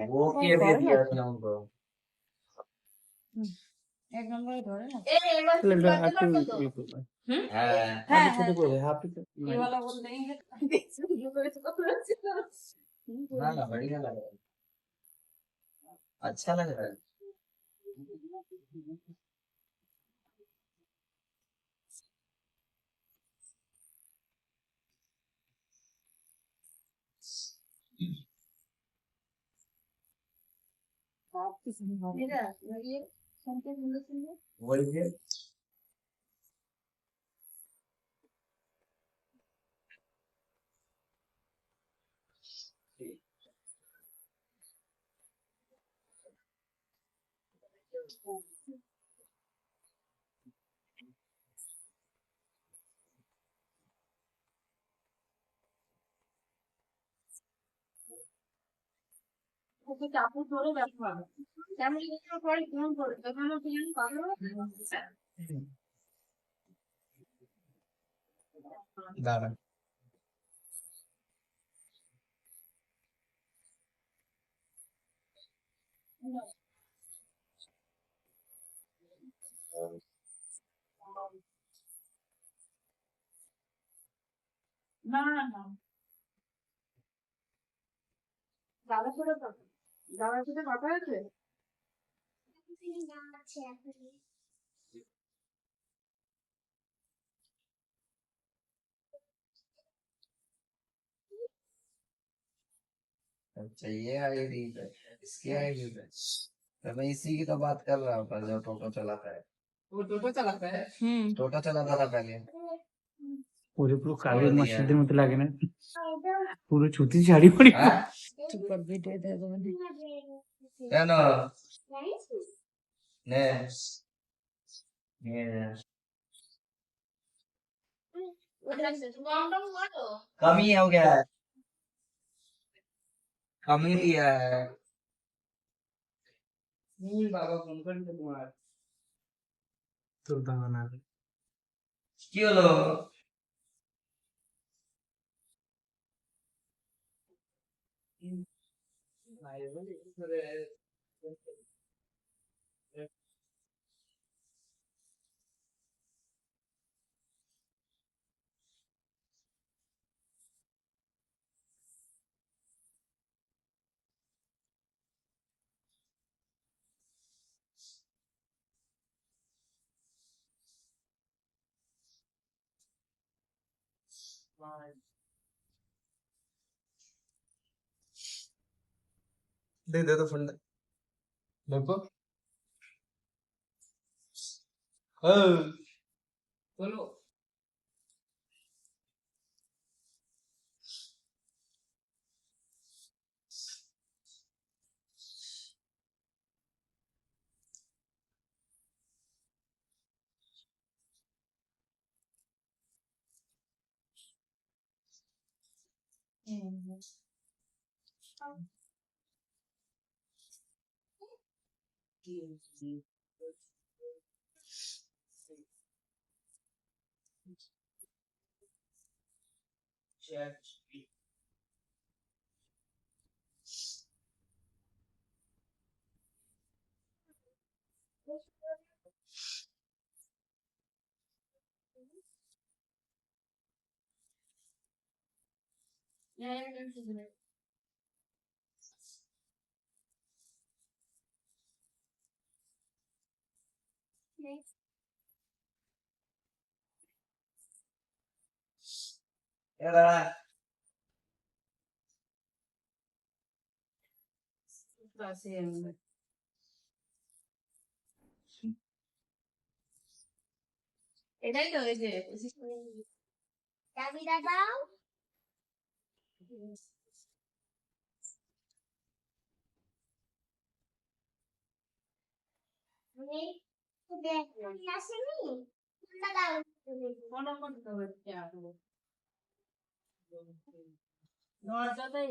वो के দিয়ে দিও নম্বর এক নম্বরে ধরে না হ্যাঁ হ্যাঁ ছোট করে হাফ ये वाला बोल देंगे ना ना बढ़िया लग रहा है अच्छा लग रहा है वही है ওকে চাপু ধরে ব্যবহার তেমন কিছু পরে ফোন করে তখন তুমি পারো दादा না না না দাদার সাথে কথা হয়েছে अच्छा ये आईडी है इसकी आईडी है तो मैं इसी की तो बात कर रहा था जो टोटो चलाता है वो टोटो चलाता है टोटो चलाता था पहले पूरे पुরো কালো छोड़ दिया মসজিদের মতো লাগে না পুরো ছুটি শাড়ি পরে हाँ সুপার ভিডিও দে দেবো क्या ना ने ये कमी हो गया है कमी लिया है বাবা ফোন করেছে তোমার তোর দাও না কি হলো दे दे तो फोन देखो বলো এটাই তো এই যে চাবিটা দাও মনে করতে হবে দরজাটাই